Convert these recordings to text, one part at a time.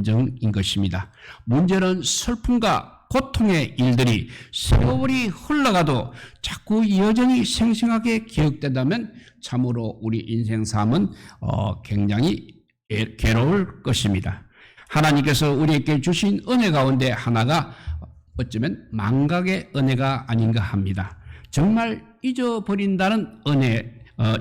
감정인 것입니다. 문제는 슬픔과 고통의 일들이 세월이 흘러가도 자꾸 여전히 생생하게 기억된다면 참으로 우리 인생 삶은 굉장히 괴로울 것입니다. 하나님께서 우리에게 주신 은혜 가운데 하나가 어쩌면 망각의 은혜가 아닌가 합니다. 정말 잊어버린다는 은혜,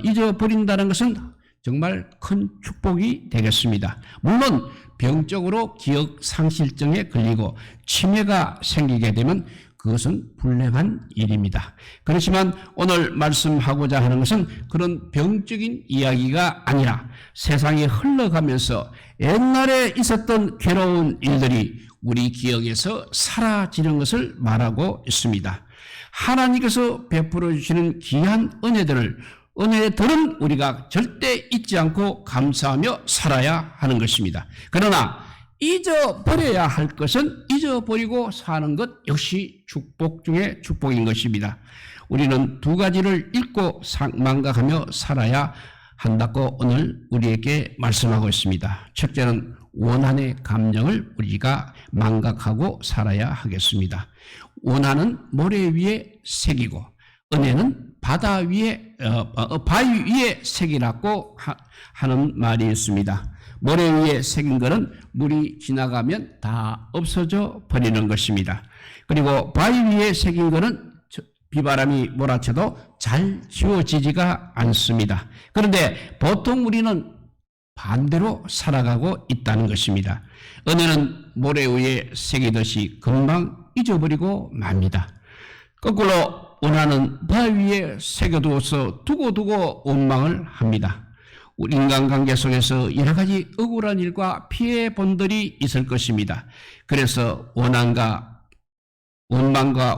잊어버린다는 것은 정말 큰 축복이 되겠습니다. 물론 병적으로 기억 상실증에 걸리고 치매가 생기게 되면 그것은 불행한 일입니다. 그렇지만 오늘 말씀하고자 하는 것은 그런 병적인 이야기가 아니라 세상이 흘러가면서 옛날에 있었던 괴로운 일들이 우리 기억에서 사라지는 것을 말하고 있습니다. 하나님께서 베풀어 주시는 귀한 은혜들은 우리가 절대 잊지 않고 감사하며 살아야 하는 것입니다. 그러나 잊어버려야 할 것은 잊어버리고 사는 것 역시 축복 중에 축복인 것입니다. 우리는 두 가지를 잊고 망각하며 살아야 한다고 오늘 우리에게 말씀하고 있습니다. 첫째는 원한의 감정을 우리가 망각하고 살아야 하겠습니다. 원한은 모래 위에 색이고 은혜는 바위 위에 색이라고 하는 말이 있습니다. 모래 위에 새긴 것은 물이 지나가면 다 없어져 버리는 것입니다. 그리고 바위 위에 새긴 것은 비바람이 몰아쳐도 잘 지워지지가 않습니다. 그런데 보통 우리는 반대로 살아가고 있다는 것입니다. 은혜는 모래 위에 새기듯이 금방 잊어버리고 맙니다. 거꾸로 원한은 바위 위에 새겨두어서 두고 원망을 합니다. 우리 인간관계 속에서 여러 가지 억울한 일과 피해 본들이 있을 것입니다. 그래서 원망과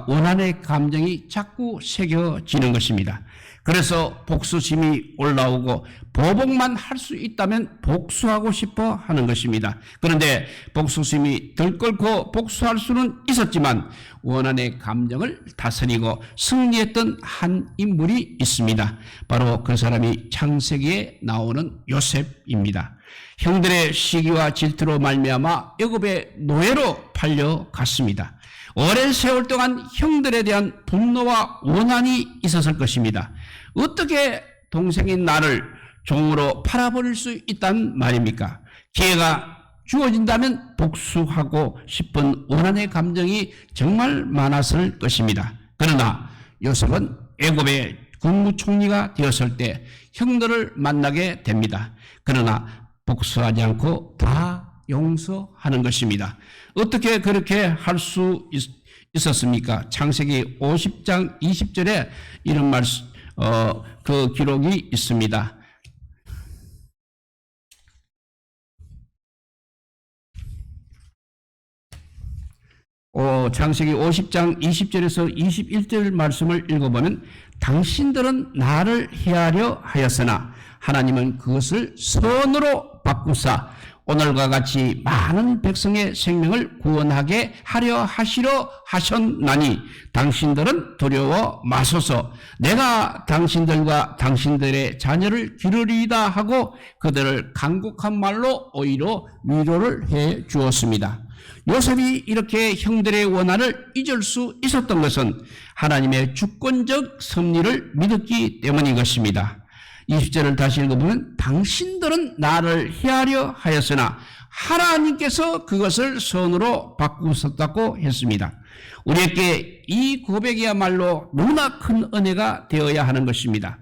원한의 감정이 자꾸 새겨지는 것입니다. 그래서 복수심이 올라오고 보복만 할 수 있다면 복수하고 싶어 하는 것입니다. 그런데 복수심이 들끓고 복수할 수는 있었지만 원한의 감정을 다스리고 승리했던 한 인물이 있습니다. 바로 그 사람이 창세기에 나오는 요셉입니다. 형들의 시기와 질투로 말미암아 애굽의 노예로 팔려갔습니다. 오랜 세월 동안 형들에 대한 분노와 원한이 있었을 것입니다. 어떻게 동생인 나를 종으로 팔아버릴 수 있단 말입니까? 기회가 주어진다면 복수하고 싶은 원한의 감정이 정말 많았을 것입니다. 그러나 요셉은 애굽의 국무총리가 되었을 때 형들을 만나게 됩니다. 그러나 복수하지 않고 다 용서하는 것입니다. 어떻게 그렇게 할 수 있었습니까? 창세기 50장 20절에 이런 그 기록이 있습니다. 창세기 50장 20절에서 21절 말씀을 읽어보면 당신들은 나를 해하려 하였으나 하나님은 그것을 선으로 바꾸사 오늘과 같이 많은 백성의 생명을 구원하게 하려 하셨나니 당신들은 두려워 마소서. 내가 당신들과 당신들의 자녀를 기르리이다 하고 그들을 간곡한 말로 오히려 위로를 해 주었습니다. 요셉이 이렇게 형들의 원한을 잊을 수 있었던 것은 하나님의 주권적 섭리를 믿었기 때문인 것입니다. 20절을 다시 읽어보면 당신들은 나를 해하려 하였으나 하나님께서 그것을 선으로 바꾸셨다고 했습니다. 우리에게 이 고백이야말로 너무나 큰 은혜가 되어야 하는 것입니다.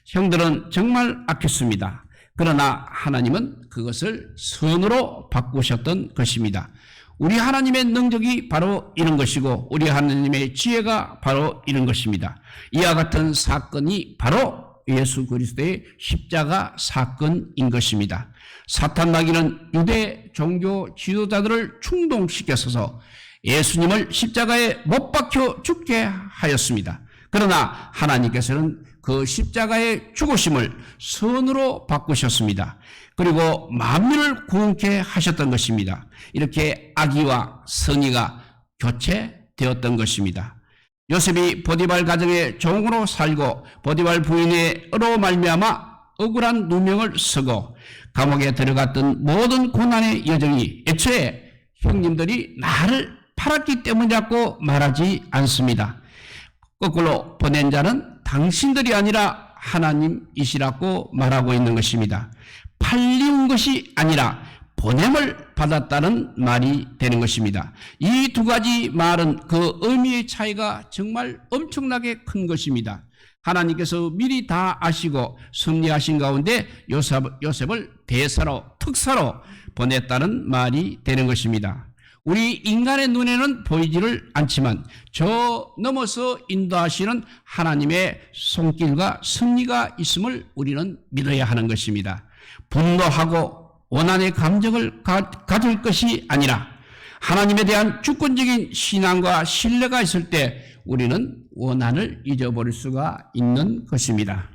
형들은 정말 아꼈습니다. 그러나 하나님은 그것을 선으로 바꾸셨던 것입니다. 우리 하나님의 능력이 바로 이런 것이고 우리 하나님의 지혜가 바로 이런 것입니다. 이와 같은 사건이 바로 예수 그리스도의 십자가 사건인 것입니다. 사탄 마귀는 유대 종교 지도자들을 충동시켜서 예수님을 십자가에 못 박혀 죽게 하였습니다. 그러나 하나님께서는 그 십자가의 죽으심을 선으로 바꾸셨습니다. 그리고 만민을 구원케 하셨던 것입니다. 이렇게 악의와 선의가 교체되었던 것입니다. 요셉이 보디발 가정의 종으로 살고 보디발 부인으로 말미암아 억울한 누명을 쓰고 감옥에 들어갔던 모든 고난의 여정이 애초에 형님들이 나를 팔았기 때문이라고 말하지 않습니다. 거꾸로 보낸 자는 당신들이 아니라 하나님이시라고 말하고 있는 것입니다. 팔리운 것이 아니라 보냄을 받았다는 말이 되는 것입니다. 이 두 가지 말은 그 의미의 차이가 정말 엄청나게 큰 것입니다. 하나님께서 미리 다 아시고 섭리하신 가운데 요셉을 대사로 특사로 보냈다는 말이 되는 것입니다. 우리 인간의 눈에는 보이지를 않지만 저 넘어서 인도하시는 하나님의 손길과 섭리가 있음을 우리는 믿어야 하는 것입니다. 분노하고 원한의 감정을 가질 것이 아니라 하나님에 대한 주권적인 신앙과 신뢰가 있을 때 우리는 원한을 잊어버릴 수가 있는 것입니다.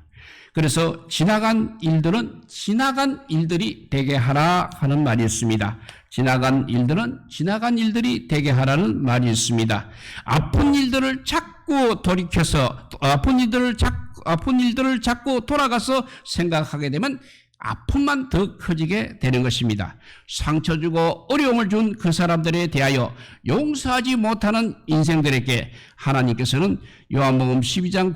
그래서 지나간 일들은 지나간 일들이 되게 하라 하는 말이 있습니다. 지나간 일들은 지나간 일들이 되게 하라는 말이 있습니다. 아픈 일들을 자꾸 돌이켜서 아픈 일들을 자꾸 돌아가서 생각하게 되면 아픔만 더 커지게 되는 것입니다. 상처 주고 어려움을 준 그 사람들에 대하여 용서하지 못하는 인생들에게 하나님께서는 요한복음 12장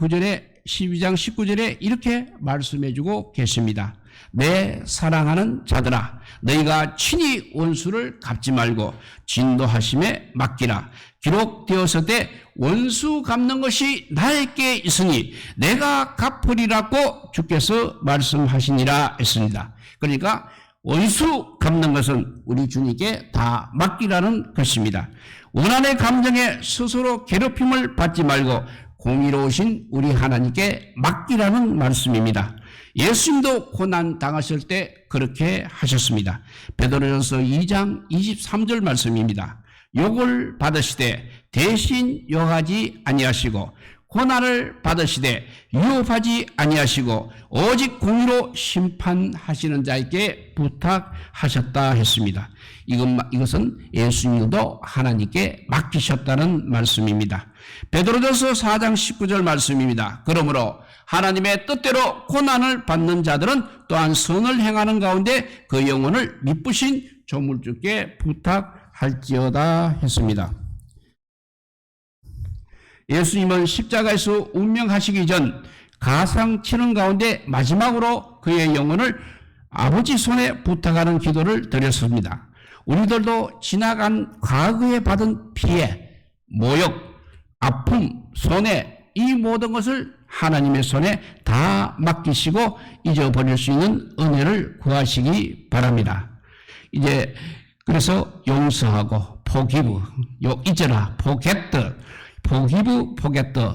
19절에 이렇게 말씀해주고 계십니다. 내 사랑하는 자들아, 너희가 친히 원수를 갚지 말고 진노하심에 맡기라. 기록되었을 원수 갚는 것이 나에게 있으니 내가 갚으리라고 주께서 말씀하시니라 했습니다. 그러니까 원수 갚는 것은 우리 주님께 다 맡기라는 것입니다. 원한의 감정에 스스로 괴롭힘을 받지 말고 공의로우신 우리 하나님께 맡기라는 말씀입니다. 예수님도 고난 당하실 때 그렇게 하셨습니다. 베드로전서 2장 23절 말씀입니다. 욕을 받으시되 대신 욕하지 아니하시고 고난을 받으시되 유업하지 아니하시고 오직 공의로 심판하시는 자에게 부탁하셨다 했습니다. 이것은 예수님도 하나님께 맡기셨다는 말씀입니다. 베드로전서 4장 19절 말씀입니다. 그러므로 하나님의 뜻대로 고난을 받는 자들은 또한 선을 행하는 가운데 그 영혼을 미쁘신 조물주께 부탁할지어다 했습니다. 예수님은 십자가에서 운명하시기 전 가상 치는 가운데 마지막으로 그의 영혼을 아버지 손에 부탁하는 기도를 드렸습니다. 우리들도 지나간 과거에 받은 피해, 모욕, 아픔, 손해 이 모든 것을 하나님의 손에 다 맡기시고 잊어버릴 수 있는 은혜를 구하시기 바랍니다. 이제 그래서 용서하고 포기브, 잊어라, 포기브,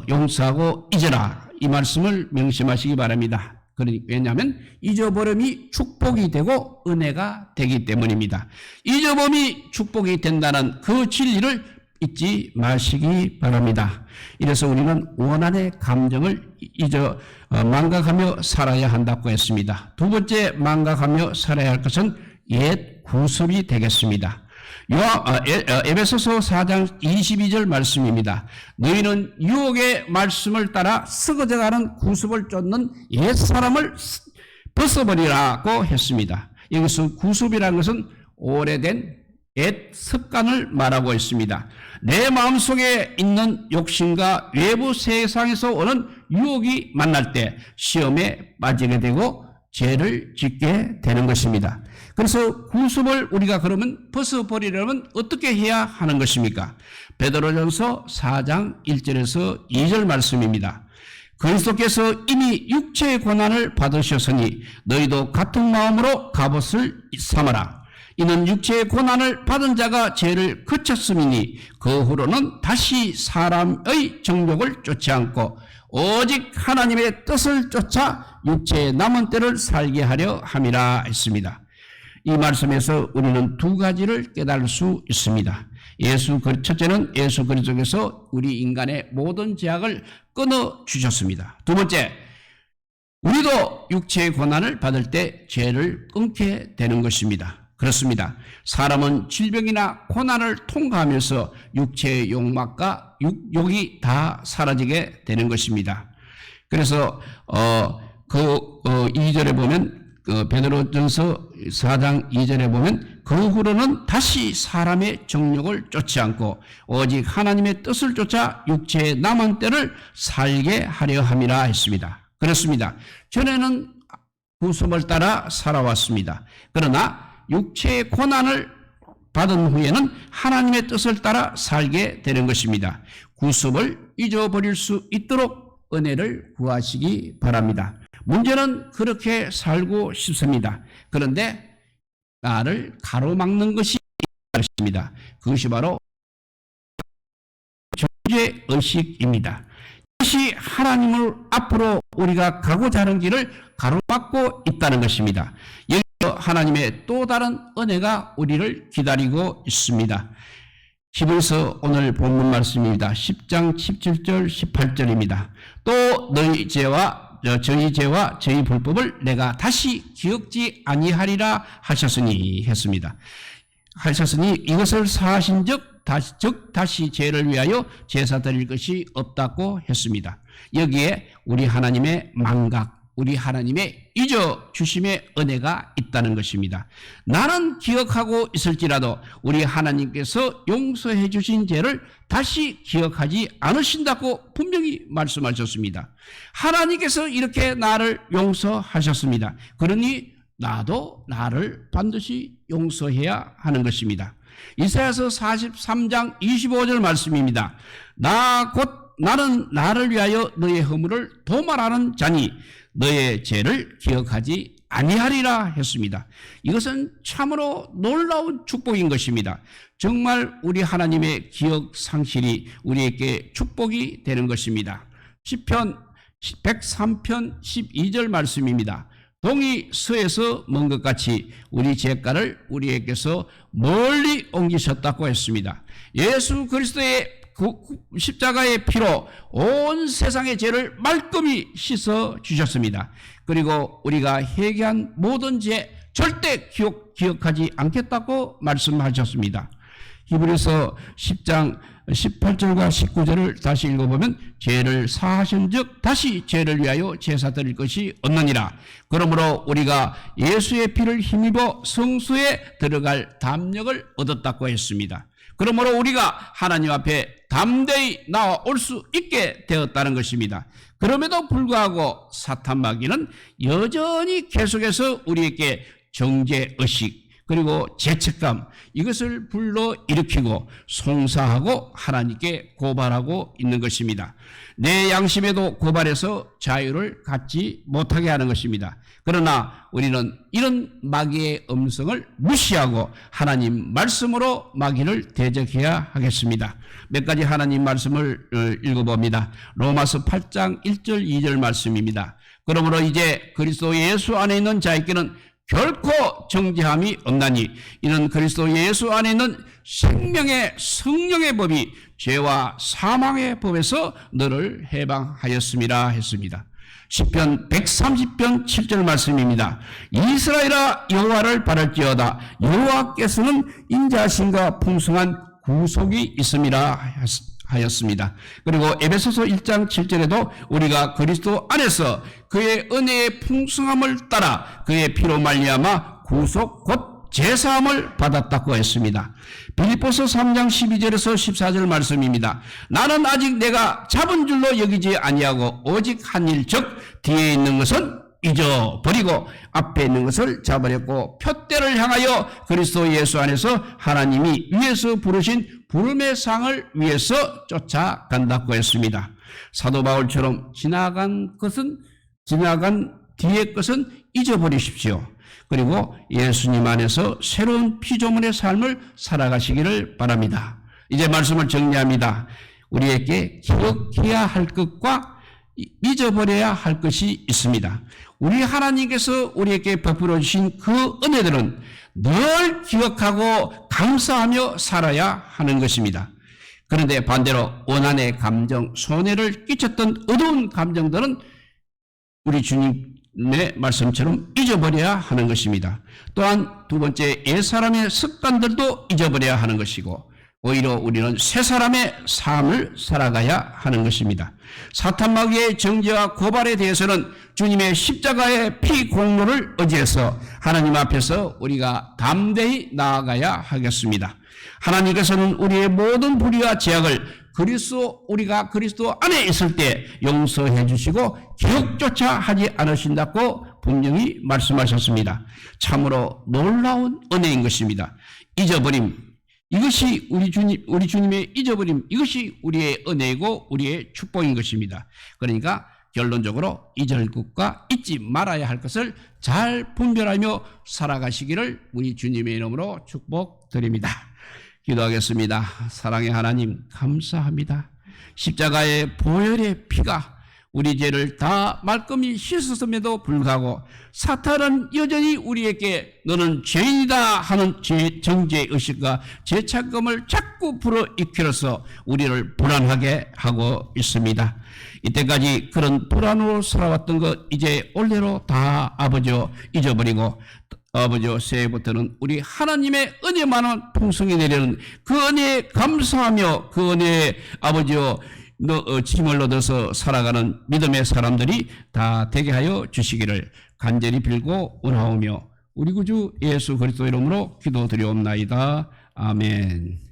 용서하고 잊어라 이 말씀을 명심하시기 바랍니다. 왜냐하면 잊어버림이 축복이 되고 은혜가 되기 때문입니다. 잊어버림이 축복이 된다는 그 진리를 잊지 마시기 바랍니다. 이래서 우리는 원한의 감정을 망각하며 살아야 한다고 했습니다. 두 번째 망각하며 살아야 할 것은 옛 구습이 되겠습니다. 에베소서 4장 22절 말씀입니다. 너희는 유혹의 말씀을 따라 썩어져가는 구습을 쫓는 옛사람을 벗어버리라고 했습니다. 여기서 구습이라는 것은 오래된 옛 습관을 말하고 있습니다. 내 마음속에 있는 욕심과 외부 세상에서 오는 유혹이 만날 때 시험에 빠지게 되고 죄를 짓게 되는 것입니다. 그래서 구습을 우리가 그러면 벗어버리려면 어떻게 해야 하는 것입니까? 베드로전서 4장 1절에서 2절 말씀입니다. 그리스도께서 이미 육체의 고난을 받으셨으니 너희도 같은 마음으로 갑옷을 삼아라. 이는 육체의 고난을 받은 자가 죄를 그쳤음이니 그 후로는 다시 사람의 정욕을 쫓지 않고 오직 하나님의 뜻을 쫓아 육체의 남은 때를 살게 하려 함이라 했습니다. 이 말씀에서 우리는 두 가지를 깨달을 수 있습니다. 첫째는 예수 그리스도께서 우리 인간의 모든 죄악을 끊어 주셨습니다. 두 번째, 우리도 육체의 고난을 받을 때 죄를 끊게 되는 것입니다. 그렇습니다. 사람은 질병이나 고난을 통과하면서 육체의 욕망과 욕이 다 사라지게 되는 것입니다. 그래서 2절에 보면 베드로전서 4장 2절에 보면 그 후로는 다시 사람의 정욕을 쫓지 않고 오직 하나님의 뜻을 쫓아 육체의 남은 때를 살게 하려 함이라 했습니다. 그렇습니다. 전에는 구습을 따라 살아왔습니다. 그러나 육체의 고난을 받은 후에는 하나님의 뜻을 따라 살게 되는 것입니다. 구습을 잊어버릴 수 있도록 은혜를 구하시기 바랍니다. 문제는 그렇게 살고 싶습니다. 그런데 나를 가로막는 것이 있습니다. 그것이 바로 존재의식입니다. 이것이 하나님을 앞으로 우리가 가고자 하는 길을 가로막고 있다는 것입니다. 여기서 하나님의 또 다른 은혜가 우리를 기다리고 있습니다. 히브리서 오늘 본문 말씀입니다. 10장 17절 18절입니다. 또 너희 죄와 저희 죄와 저희 불법을 내가 다시 기억지 아니하리라 하셨으니 했습니다. 하셨으니 이것을 사하신 즉 다시 죄를 위하여 제사 드릴 것이 없다고 했습니다. 여기에 우리 하나님의 망각, 우리 하나님의 잊어주심의 은혜가 있다는 것입니다. 나는 기억하고 있을지라도 우리 하나님께서 용서해 주신 죄를 다시 기억하지 않으신다고 분명히 말씀하셨습니다. 하나님께서 이렇게 나를 용서하셨습니다. 그러니 나도 나를 반드시 용서해야 하는 것입니다. 이사야서 43장 25절 말씀입니다. 나는 나를 위하여 너의 허물을 도말하는 자니 너의 죄를 기억하지 아니하리라 했습니다. 이것은 참으로 놀라운 축복인 것입니다. 정말 우리 하나님의 기억 상실이 우리에게 축복이 되는 것입니다. 시편 103편 12절 말씀입니다. 동이 서에서 먼 것 같이 우리 죄가를 우리에게서 멀리 옮기셨다고 했습니다. 예수 그리스도의 십자가의 피로 온 세상의 죄를 말끔히 씻어 주셨습니다. 그리고 우리가 회개한 모든 죄 절대 기억하지 않겠다고 말씀하셨습니다. 히브리서 10장 18절과 19절을 다시 읽어보면 죄를 사하신 즉 다시 죄를 위하여 제사 드릴 것이 없느니라. 그러므로 우리가 예수의 피를 힘입어 성소에 들어갈 담력을 얻었다고 했습니다. 그러므로 우리가 하나님 앞에 담대히 나올 수 있게 되었다는 것입니다. 그럼에도 불구하고 사탄 마귀는 여전히 계속해서 우리에게 정죄의식 그리고 죄책감 이것을 불러일으키고 송사하고 하나님께 고발하고 있는 것입니다. 내 양심에도 고발해서 자유를 갖지 못하게 하는 것입니다. 그러나 우리는 이런 마귀의 음성을 무시하고 하나님 말씀으로 마귀를 대적해야 하겠습니다. 몇 가지 하나님 말씀을 읽어봅니다. 로마서 8장 1절 2절 말씀입니다. 그러므로 이제 그리스도 예수 안에 있는 자에게는 결코 정죄함이 없나니 이는 그리스도 예수 안에 있는 생명의 성령의 법이 죄와 사망의 법에서 너를 해방하였음이라 했습니다. 시편 130편 7절 말씀입니다. 이스라엘아 여호와를 바랄지어다 여호와께서는 인자하심과 풍성한 구속이 있음이라 하였습니다. 그리고 에베소서 1장 7절에도 우리가 그리스도 안에서 그의 은혜의 풍성함을 따라 그의 피로 말미암아 구속 곧 제사함을 받았다고 했습니다. 빌립보서 3장 12절에서 14절 말씀입니다. 나는 아직 내가 잡은 줄로 여기지 아니하고 오직 한 일 즉 뒤에 있는 것은 잊어버리고 앞에 있는 것을 잡아냈고 표대를 향하여 그리스도 예수 안에서 하나님이 위에서 부르신 부름의 상을 위해서 쫓아간다고 했습니다. 사도 바울처럼 지나간 뒤의 것은 잊어버리십시오. 그리고 예수님 안에서 새로운 피조물의 삶을 살아가시기를 바랍니다. 이제 말씀을 정리합니다. 우리에게 기억해야 할 것과 잊어버려야 할 것이 있습니다. 우리 하나님께서 우리에게 베풀어 주신 그 은혜들은 늘 기억하고 감사하며 살아야 하는 것입니다. 그런데 반대로 원한의 감정, 손해를 끼쳤던 어두운 감정들은 우리 주님의 말씀처럼 잊어버려야 하는 것입니다. 또한 두 번째 옛사람의 습관들도 잊어버려야 하는 것이고 오히려 우리는 새 사람의 삶을 살아가야 하는 것입니다. 사탄 마귀의 정죄와 고발에 대해서는 주님의 십자가의 피 공로를 의지해서 하나님 앞에서 우리가 담대히 나아가야 하겠습니다. 하나님께서는 우리의 모든 불의와 죄악을 우리가 그리스도 안에 있을 때 용서해 주시고 기억조차 하지 않으신다고 분명히 말씀하셨습니다. 참으로 놀라운 은혜인 것입니다. 잊어버림, 이것이 우리 주님의 잊어버림, 이것이 우리의 은혜이고 우리의 축복인 것입니다. 그러니까 결론적으로 잊을 것과 잊지 말아야 할 것을 잘 분별하며 살아가시기를 우리 주님의 이름으로 축복드립니다. 기도하겠습니다. 사랑의 하나님 감사합니다. 십자가의 보혈의 피가 우리 죄를 다 말끔히 씻었음에도 불구하고 사탄은 여전히 우리에게 너는 죄인이다 하는 정죄의식과 죄책감을 자꾸 불어일으켜서 우리를 불안하게 하고 있습니다. 이때까지 그런 불안으로 살아왔던 것 이제 올해로 다 아버지여 잊어버리고 아버지여 새해부터는 우리 하나님의 은혜만은 풍성히 내리는 그 은혜에 감사하며 그 은혜에 아버지여 힘을 얻어서 살아가는 믿음의 사람들이 다 되게 하여 주시기를 간절히 빌고 원하오며 우리 구주 예수 그리스도 이름으로 기도드리옵나이다. 아멘.